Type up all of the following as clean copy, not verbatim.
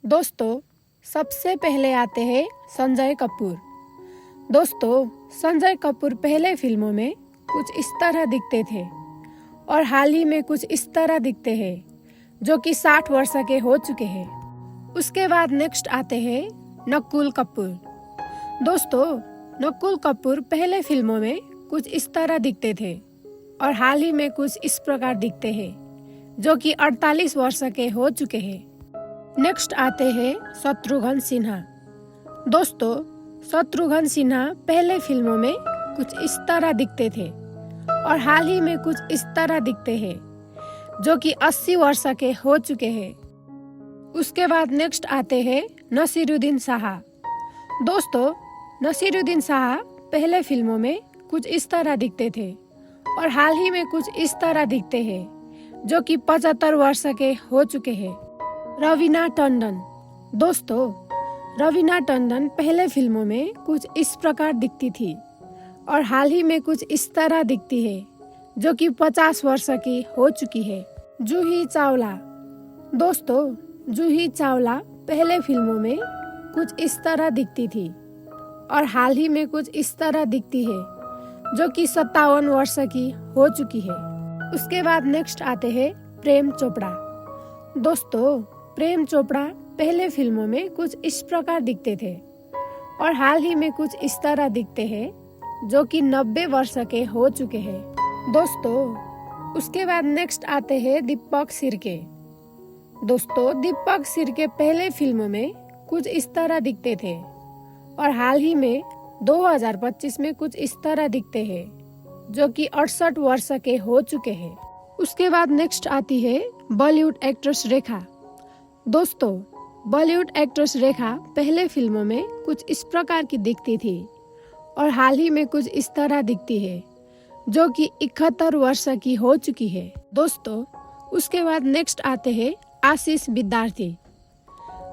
दोस्तों, सबसे पहले आते हैं संजय कपूर। दोस्तों, संजय कपूर पहले फिल्मों में कुछ इस तरह दिखते थे और हाल ही में कुछ इस तरह दिखते हैं जो कि 60 वर्ष के हो चुके हैं। उसके बाद नेक्स्ट आते हैं नकुल कपूर। दोस्तों, नकुल कपूर पहले फिल्मों में कुछ इस तरह दिखते थे और हाल ही में कुछ इस प्रकार दिखते हैं जो कि 48 वर्ष के हो चुके हैं। नेक्स्ट आते हैं शत्रुघ्न सिन्हा। दोस्तों, शत्रुघ्न सिन्हा पहले फिल्मों में कुछ इस तरह दिखते थे और हाल ही में कुछ इस तरह दिखते हैं जो कि 80 वर्ष के हो चुके हैं। उसके बाद नेक्स्ट आते हैं नसीरुद्दीन शाह। दोस्तों, नसीरुद्दीन शाह पहले फिल्मों में कुछ इस तरह दिखते थे और हाल ही में कुछ इस तरह दिखते हैं जो कि 75 वर्ष के हो चुके हैं। रवीना टंडन। दोस्तों, रवीना टंडन पहले फिल्मों में कुछ इस प्रकार दिखती थी और हाल ही में कुछ इस तरह दिखती है जो कि 50 वर्ष की हो चुकी है। जूही चावला। दोस्तों, जूही चावला पहले फिल्मों में कुछ इस तरह दिखती थी और हाल ही में कुछ इस तरह दिखती है जो कि 57 वर्ष की हो चुकी है। उसके बाद नेक्स्ट आते हैं प्रेम चोपड़ा। दोस्तों, प्रेम चोपड़ा पहले फिल्मों में कुछ इस प्रकार दिखते थे और हाल ही में कुछ इस तरह दिखते हैं जो कि 90 वर्ष के हो चुके हैं। दोस्तों, उसके बाद नेक्स्ट आते हैं दीपक सिरके। दोस्तों, दीपक सिरके पहले फिल्मों में कुछ इस तरह दिखते थे और हाल ही में 2025 में कुछ इस तरह दिखते हैं जो कि 68 वर्ष के हो चुके हैं। उसके बाद नेक्स्ट आती है बॉलीवुड एक्ट्रेस रेखा। दोस्तों, बॉलीवुड एक्ट्रेस रेखा पहले फिल्मों में कुछ इस प्रकार की दिखती थी और हाल ही में कुछ इस तरह दिखती है जो कि 71 वर्ष की हो चुकी है। दोस्तों, उसके बाद नेक्स्ट आते हैं आशीष विद्यार्थी।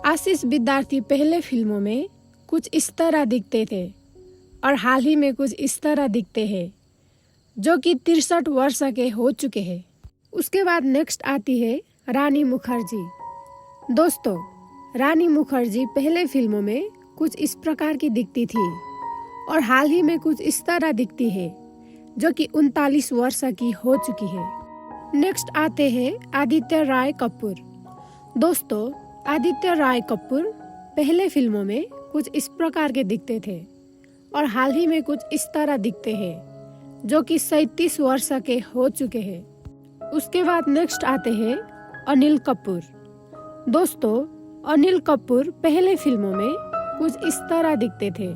आशीष विद्यार्थी पहले फिल्मों में कुछ इस तरह दिखते थे और हाल ही में कुछ इस तरह दिखते हैं जो कि 63 वर्ष के हो चुके हैं। उसके बाद नेक्स्ट आती है रानी मुखर्जी। दोस्तों, रानी मुखर्जी पहले फिल्मों में कुछ इस प्रकार की दिखती थी और हाल ही में कुछ इस तरह दिखती है जो कि 39 वर्ष की हो चुकी है। नेक्स्ट आते हैं आदित्य राय कपूर। दोस्तों, आदित्य राय कपूर पहले फिल्मों में कुछ इस प्रकार के दिखते थे और हाल ही में कुछ इस तरह दिखते हैं जो कि 37 वर्ष के हो चुके हैं। उसके बाद नेक्स्ट आते हैं अनिल कपूर। दोस्तों, अनिल कपूर पहले फिल्मों में कुछ इस तरह दिखते थे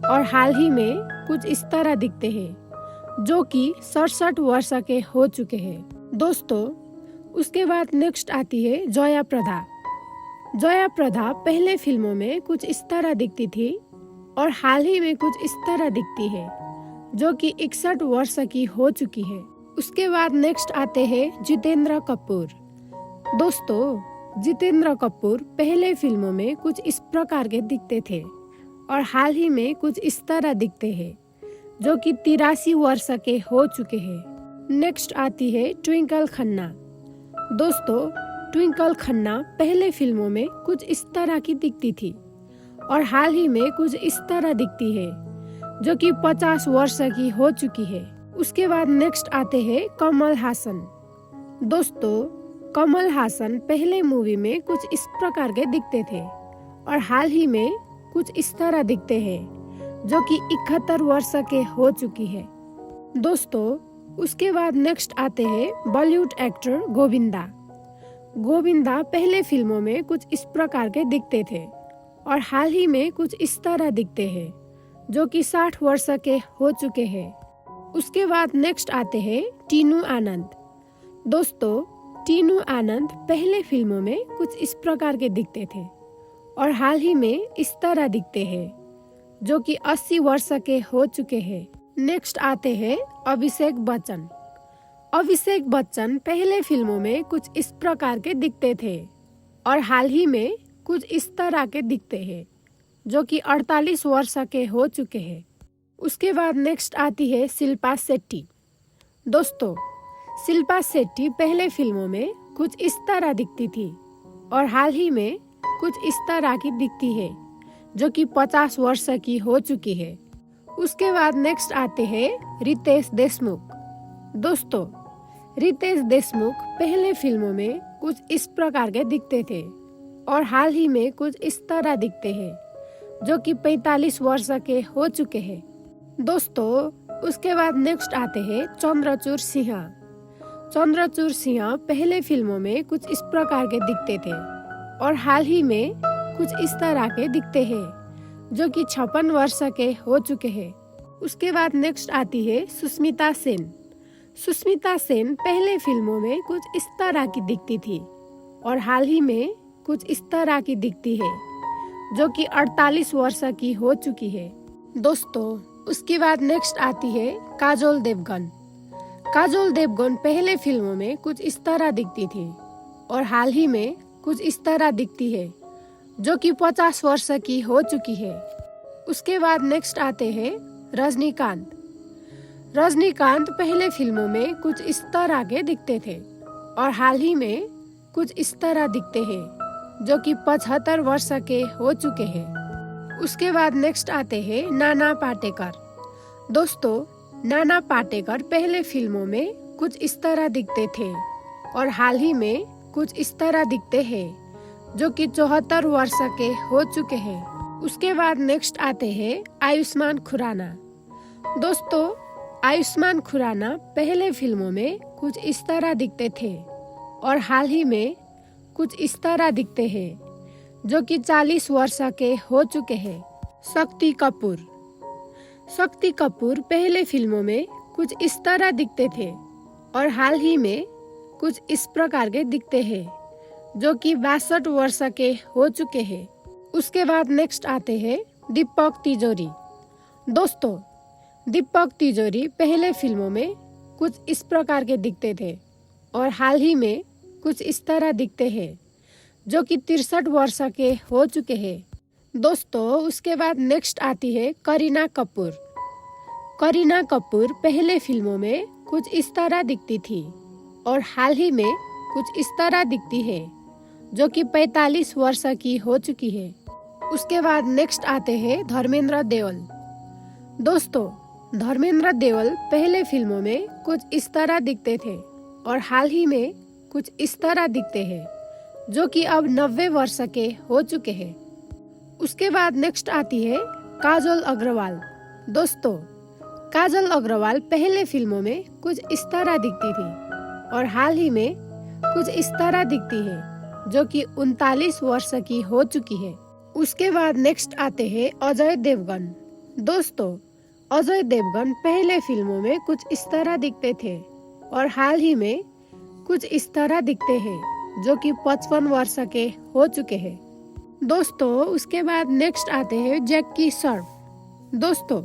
और हाल ही में कुछ इस तरह दिखते हैं जो कि 67 वर्ष के हो चुके हैं। दोस्तों, उसके बाद नेक्स्ट आती है जया प्रदा। जया प्रदा पहले फिल्मों में कुछ इस तरह दिखती थी और हाल ही में कुछ इस तरह दिखती है जो कि 61 वर्ष की हो चुकी है। उसके बाद नेक्स्ट आते हैं जितेंद्र कपूर। दोस्तों, जितेंद्र कपूर पहले फिल्मों में कुछ इस प्रकार के दिखते थे और हाल ही में कुछ इस तरह दिखते हैं जो कि 83 वर्ष के हो चुके हैं। नेक्स्ट आती है ट्विंकल खन्ना। दोस्तों, ट्विंकल खन्ना पहले फिल्मों में कुछ इस तरह की दिखती थी और हाल ही में कुछ इस तरह दिखती है जो कि 50 वर्ष की हो चुकी है। उसके बाद नेक्स्ट आते हैं कमल हासन। दोस्तों, कमल हासन पहले मूवी में कुछ इस प्रकार के दिखते थे और हाल ही में कुछ इस तरह दिखते हैं जो कि 71 वर्ष के हो चुकी है। दोस्तों, उसके बाद नेक्स्ट आते हैं बॉलीवुड एक्टर गोविंदा। गोविंदा पहले फिल्मों में कुछ इस प्रकार के दिखते थे और हाल ही में कुछ इस तरह दिखते हैं जो कि 60 वर्ष के हो चुके हैं। उसके बाद नेक्स्ट आते हैं टीनू आनंद। दोस्तों, टीनू आनंद पहले फिल्मों में कुछ इस प्रकार के दिखते थे और हाल ही में इस तरह दिखते हैं जो कि 80 वर्ष के हो चुके हैं। नेक्स्ट आते हैं अभिषेक बच्चन। अभिषेक बच्चन पहले फिल्मों में कुछ इस प्रकार के दिखते थे और हाल ही में कुछ इस तरह के दिखते हैं जो कि 48 वर्ष के हो चुके हैं। उसके बाद नेक्स्ट आती है शिल्पा शेट्टी। दोस्तों, शिल्पा शेट्टी पहले फिल्मों में कुछ इस तरह दिखती थी और हाल ही में कुछ इस तरह की दिखती है, जो कि 50 वर्ष की हो चुकी है। उसके बाद नेक्स्ट आते हैं रितेश देशमुख। दोस्तों, रितेश देशमुख पहले फिल्मों में कुछ इस प्रकार के दिखते थे और हाल ही में कुछ इस तरह दिखते हैं, जो कि 45 वर्ष के हो चुके हैं। दोस्तों, उसके बाद नेक्स्ट आते हैं चंद्रचूड़ सिंह। चंद्रचूड़ सिंह पहले फिल्मों में कुछ इस प्रकार के दिखते थे और हाल ही में कुछ इस तरह के दिखते हैं, जो कि 56 वर्ष के हो चुके हैं। उसके बाद नेक्स्ट आती है सुष्मिता सेन। सुष्मिता सेन पहले फिल्मों में कुछ इस तरह की दिखती थी और हाल ही में कुछ इस तरह की दिखती है, जो कि 48 वर्ष की हो चुकी है। दोस्तों, उसके बाद नेक्स्ट आती है काजोल देवगन। काजोल देवगन पहले फिल्मों में कुछ इस तरह दिखती थी और हाल ही में कुछ इस तरह दिखती है, जो कि 50 वर्ष की हो चुकी है। उसके बाद नेक्स्ट आते हैं रजनीकांत। रजनीकांत पहले फिल्मों में कुछ इस तरह के दिखते थे और हाल ही में कुछ इस तरह दिखते हैं, जो कि 75 वर्ष के हो चुके हैं। उसके बाद नेक्स्ट आते हैं नाना पाटेकर। दोस्तों, नाना पाटेकर पहले फिल्मों में कुछ इस तरह दिखते थे और हाल ही में कुछ इस तरह दिखते हैं, जो कि 74 वर्ष के हो चुके हैं। उसके बाद नेक्स्ट आते हैं आयुष्मान खुराना। दोस्तों, आयुष्मान खुराना पहले फिल्मों में कुछ इस तरह दिखते थे और हाल ही में कुछ इस तरह दिखते हैं, जो कि 40 वर्ष के हो चुके हैं। शक्ति कपूर। शक्ति कपूर पहले फिल्मों में कुछ इस तरह दिखते थे और हाल ही में कुछ इस प्रकार के दिखते हैं, जो कि 62 वर्ष के हो चुके हैं। उसके बाद नेक्स्ट आते हैं दीपक तिजोरी। दोस्तों, दीपक तिजोरी पहले फिल्मों में कुछ इस प्रकार के दिखते थे और हाल ही में कुछ इस तरह दिखते हैं, जो कि 63 वर्ष के हो चुके हैं। दोस्तों, उसके बाद नेक्स्ट आती है करीना कपूर। करीना कपूर पहले फिल्मों में कुछ इस तरह दिखती थी और हाल ही में कुछ इस तरह दिखती है, जो कि 45 वर्ष की हो चुकी है। उसके बाद नेक्स्ट आते हैं धर्मेंद्र देओल। दोस्तों, धर्मेंद्र देओल पहले फिल्मों में कुछ इस तरह दिखते थे और हाल ही में कुछ इस तरह दिखते हैं, जो कि अब 90 वर्ष के हो चुके हैं। उसके बाद नेक्स्ट आती है काजोल अग्रवाल। दोस्तों, काजोल अग्रवाल पहले फिल्मों में कुछ इस तरह दिखती थी और हाल ही में कुछ इस तरह दिखती है, जो कि 39 वर्ष की हो चुकी है। उसके बाद नेक्स्ट आते हैं अजय देवगन। दोस्तों, अजय देवगन पहले फिल्मों में कुछ इस तरह दिखते थे और हाल ही में कुछ इस तरह दिखते हैं, जो कि 55 वर्ष के हो चुके हैं। दोस्तों, उसके बाद नेक्स्ट आते हैं जैकी श्रॉफ। दोस्तों,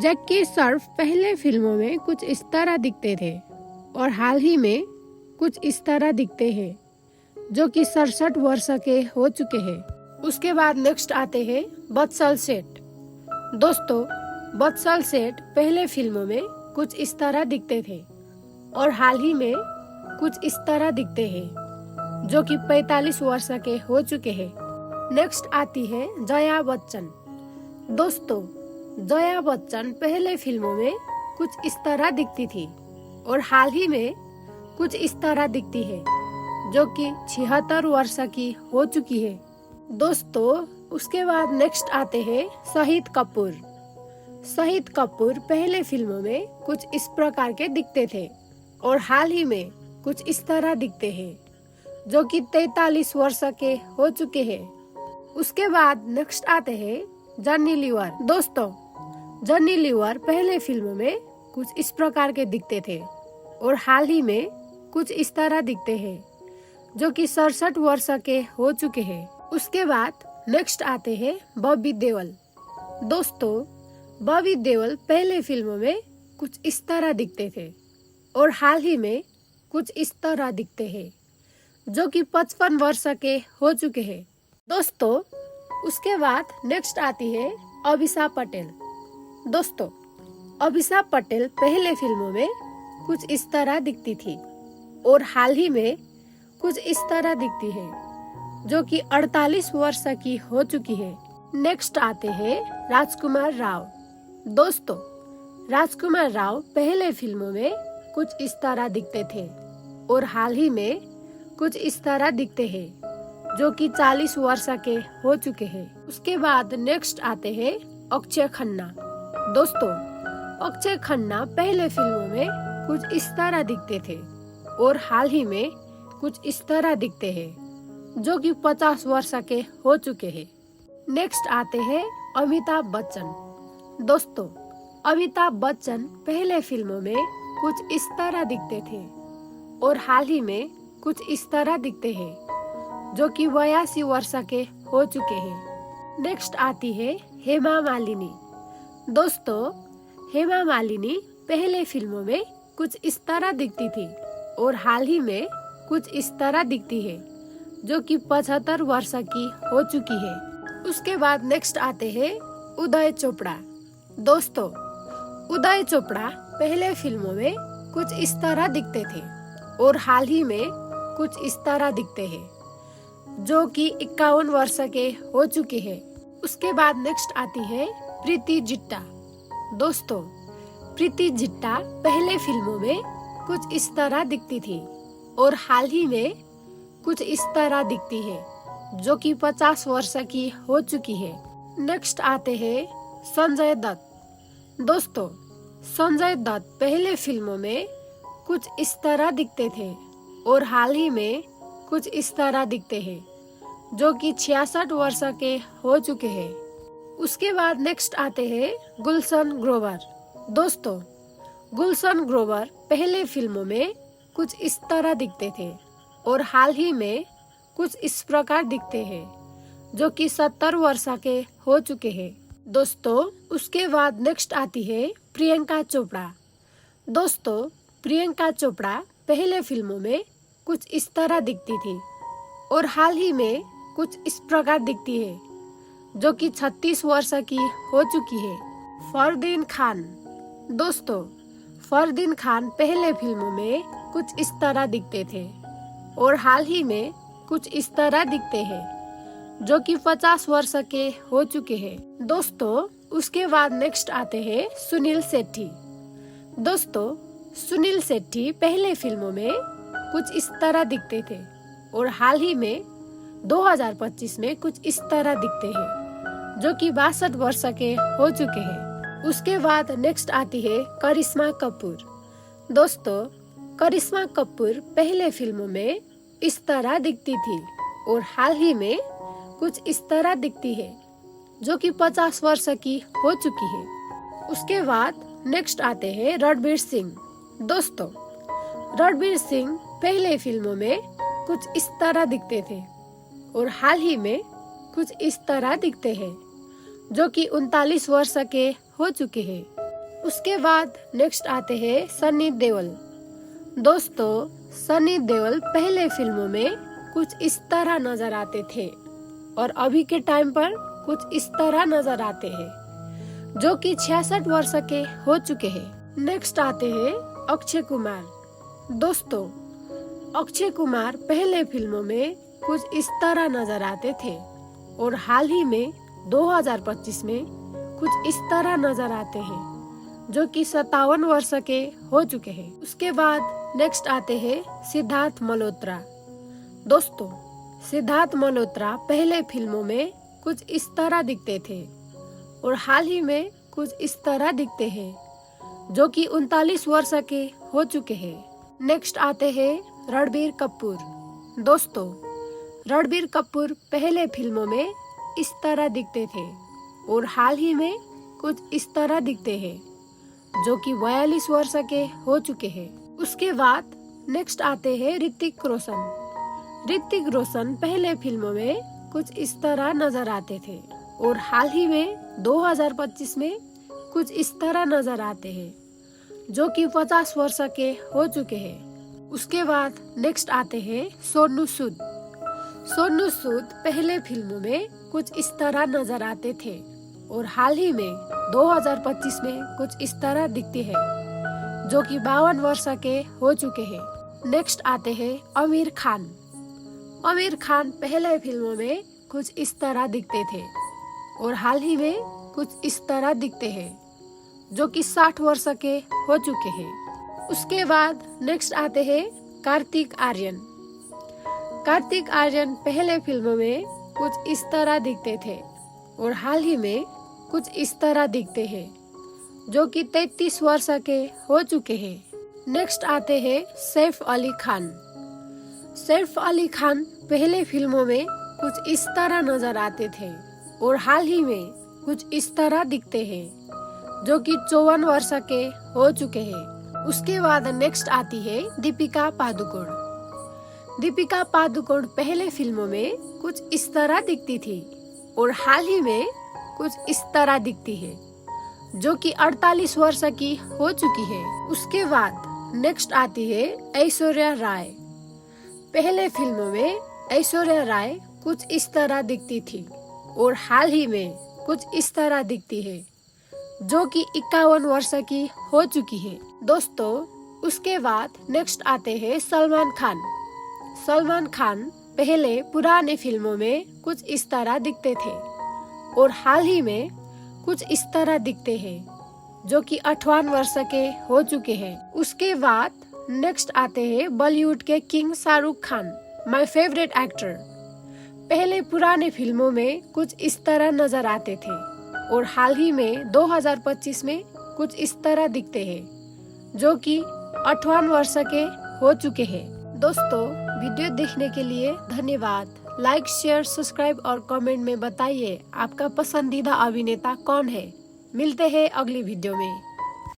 जैकी श्रॉफ पहले फिल्मों में कुछ इस तरह दिखते थे और हाल ही में कुछ इस तरह दिखते हैं, जो कि 67 वर्ष के हो चुके हैं। उसके बाद नेक्स्ट आते हैं बत्सल सेठ। दोस्तों, बत्सल सेठ पहले फिल्मों में कुछ इस तरह दिखते थे और हाल ही में कुछ इस तरह दिखते हैं, जो कि 45 वर्ष के हो चुके हैं। नेक्स्ट आती है जया बच्चन। दोस्तों, जया बच्चन पहले फिल्मों में कुछ इस तरह दिखती थी और हाल ही में कुछ इस तरह दिखती है, जो कि 76 वर्ष की हो चुकी है। दोस्तों, उसके बाद नेक्स्ट आते हैं शाहिद कपूर। शाहिद कपूर पहले फिल्मों में कुछ इस प्रकार के दिखते थे और हाल ही में कुछ इस तरह दिखते हैं, जो कि 43 वर्ष के हो चुके हैं। उसके बाद नेक्स्ट आते हैं जॉनी लीवर। दोस्तों, जॉनी लीवर पहले फिल्मों में कुछ इस प्रकार के दिखते थे और हाल ही में कुछ इस तरह दिखते हैं, जो कि 67 वर्ष के हो चुके हैं। उसके बाद नेक्स्ट आते हैं बॉबी देओल। दोस्तों, बॉबी देओल पहले फिल्मों में कुछ इस तरह दिखते थे और हाल ही में कुछ इस तरह दिखते हैं, जो कि 55 वर्ष के हो चुके हैं। दोस्तों, उसके बाद नेक्स्ट आती है अभिषा पटेल। दोस्तों, अभिषा पटेल पहले फिल्मों में कुछ इस तरह दिखती थी और हाल ही में कुछ इस तरह दिखती है, जो कि 48 वर्ष की हो चुकी है। नेक्स्ट आते हैं राजकुमार राव। दोस्तों, राजकुमार राव पहले फिल्मों में कुछ इस तरह दिखते थे और हाल ही में कुछ इस तरह दिखते हैं, जो कि 40 वर्ष के हो चुके हैं। उसके बाद नेक्स्ट आते हैं अक्षय खन्ना। दोस्तों, अक्षय खन्ना पहले फिल्मों में कुछ इस तरह दिखते थे और हाल ही में कुछ इस तरह दिखते हैं, जो कि 50 वर्ष के हो चुके हैं। नेक्स्ट आते हैं अमिताभ बच्चन। दोस्तों, अमिताभ बच्चन पहले फिल्मों में कुछ इस तरह दिखते थे और हाल ही में कुछ इस तरह दिखते हैं, जो कि 82 वर्ष के हो चुके हैं। नेक्स्ट आती है हेमा मालिनी। दोस्तों, हेमा मालिनी पहले फिल्मों में कुछ इस तरह दिखती थी और हाल ही में कुछ इस तरह दिखती है, जो कि 75 वर्ष की हो चुकी है। उसके बाद नेक्स्ट आते हैं उदय चोपड़ा। दोस्तों, उदय चोपड़ा पहले फिल्मों में कुछ इस तरह दिखते थे और हाल ही में कुछ इस तरह दिखते हैं, जो कि 51 वर्ष के हो चुके हैं। उसके बाद नेक्स्ट आती है प्रीति जिट्टा। दोस्तों, प्रीति जिट्टा पहले फिल्मों में कुछ इस तरह दिखती थी और हाल ही में कुछ इस तरह दिखती है, जो कि 50 वर्ष की हो चुकी है। नेक्स्ट आते हैं संजय दत्त। दोस्तों, संजय दत्त पहले फिल्मों में कुछ इस तरह दिखते थे और हाल ही में कुछ इस तरह दिखते हैं, जो कि 66 वर्ष के हो चुके हैं। उसके बाद नेक्स्ट आते हैं गुलशन ग्रोवर। दोस्तों, गुलशन ग्रोवर पहले फिल्मों में कुछ इस तरह दिखते थे और हाल ही में कुछ इस प्रकार दिखते हैं, जो कि 70 वर्ष के हो चुके हैं। दोस्तों, उसके बाद नेक्स्ट आती है प्रियंका चोपड़ा। दोस्तों, प्रियंका चोपड़ा पहले फिल्मों में कुछ इस तरह दिखती थी और हाल ही में कुछ इस प्रकार दिखती है, जो कि 36 वर्ष की हो चुकी है। फरदीन खान। दोस्तों, फरदीन खान पहले फिल्मों में कुछ इस तरह दिखते थे और हाल ही में कुछ इस तरह दिखते हैं, जो कि 50 वर्ष के हो चुके हैं। दोस्तों, उसके बाद नेक्स्ट आते हैं सुनील शेट्टी। दोस्तों, सुनील शेट्टी पहले फिल्मों में कुछ इस तरह दिखते थे और हाल ही में 2025 में कुछ इस तरह दिखते हैं, जो कि 62 वर्ष के हो चुके हैं। उसके बाद नेक्स्ट आती है करिश्मा कपूर। दोस्तों, करिश्मा कपूर पहले फिल्मों में इस तरह दिखती थी और हाल ही में कुछ इस तरह दिखती है, जो कि 50 वर्ष की हो चुकी है। उसके बाद नेक्स्ट आते हैं रणवीर सिंह। दोस्तों, रणवीर सिंह पहले फिल्मों में कुछ इस तरह दिखते थे और हाल ही में कुछ इस तरह दिखते हैं, जो कि 39 वर्ष के हो चुके हैं। उसके बाद नेक्स्ट आते हैं सनी देओल। दोस्तों, सनी देओल पहले फिल्मों में कुछ इस तरह नजर आते थे और अभी के टाइम पर कुछ इस तरह नजर आते हैं, जो कि 66 वर्ष के हो चुके हैं। नेक्स्ट आते हैं अक्षय कुमार। दोस्तों, अक्षय कुमार पहले फिल्मों में कुछ इस तरह नजर आते थे और हाल ही में 2025 में कुछ इस तरह नजर आते हैं, जो कि 57 वर्ष के हो चुके हैं। उसके बाद नेक्स्ट आते हैं सिद्धार्थ मल्होत्रा। दोस्तों, सिद्धार्थ मल्होत्रा पहले फिल्मों में कुछ इस तरह दिखते थे और हाल ही में कुछ इस तरह दिखते हैं, जो कि 39 वर्ष के हो चुके हैं। नेक्स्ट आते हैं रणबीर कपूर। दोस्तों, रणबीर कपूर पहले फिल्मों में इस तरह दिखते थे और हाल ही में कुछ इस तरह दिखते हैं, जो कि 42 वर्ष के हो चुके हैं। उसके बाद नेक्स्ट आते हैं ऋतिक रोशन। ऋतिक रोशन पहले फिल्मों में कुछ इस तरह नजर आते थे और हाल ही में 2025 में कुछ इस तरह नजर आते हैं, जो कि 50 वर्ष के हो चुके हैं। उसके बाद नेक्स्ट आते हैं सोनू सूद। सोनू सूद पहले फिल्मों में कुछ इस तरह नजर आते थे और हाल ही में 2025 में कुछ इस तरह दिखते हैं, जो कि 52 वर्ष के हो चुके हैं। नेक्स्ट आते हैं आमिर खान। आमिर खान पहले फिल्मों में कुछ इस तरह दिखते थे और हाल ही में कुछ इस तरह दिखते हैं, जो कि 60 वर्ष के हो चुके हैं। उसके बाद नेक्स्ट आते हैं कार्तिक आर्यन। कार्तिक आर्यन पहले फिल्मों में कुछ इस तरह दिखते थे और हाल ही में कुछ इस तरह दिखते हैं, जो कि 33 वर्ष के हो चुके हैं। नेक्स्ट आते हैं सैफ अली खान। सैफ अली खान पहले फिल्मों में कुछ इस तरह नजर आते थे और हाल ही में कुछ इस तरह दिखते हैं, जो कि 54 वर्ष के हो चुके हैं। उसके बाद नेक्स्ट आती है दीपिका पादुकोण। दीपिका पादुकोण पहले फिल्मों में कुछ इस तरह दिखती थी और हाल ही में कुछ इस तरह दिखती है, जो कि 48 वर्ष की हो चुकी है। उसके बाद नेक्स्ट आती है ऐश्वर्या राय। पहले फिल्मों में ऐश्वर्या राय कुछ इस तरह दिखती थी और हाल ही में कुछ इस तरह दिखती है, जो कि 51 वर्ष की हो चुकी है। दोस्तों, उसके बाद नेक्स्ट आते हैं सलमान खान। सलमान खान पहले पुराने फिल्मों में कुछ इस तरह दिखते थे और हाल ही में कुछ इस तरह दिखते हैं, जो कि 58 वर्ष के हो चुके हैं। उसके बाद नेक्स्ट आते हैं बॉलीवुड के king Shahrukh Khan, my favourite actor. पहले पुराने फिल्मों में कुछ इस तरह नजर आते थे और हाल ही में 2025 में कुछ इस तरह दिखते हैं, जो कि 58 वर्ष के हो चुके हैं। दोस्तों, वीडियो देखने के लिए धन्यवाद। लाइक, शेयर, सब्सक्राइब और कमेंट में बताइए आपका पसंदीदा अभिनेता कौन है। मिलते हैं अगली वीडियो में।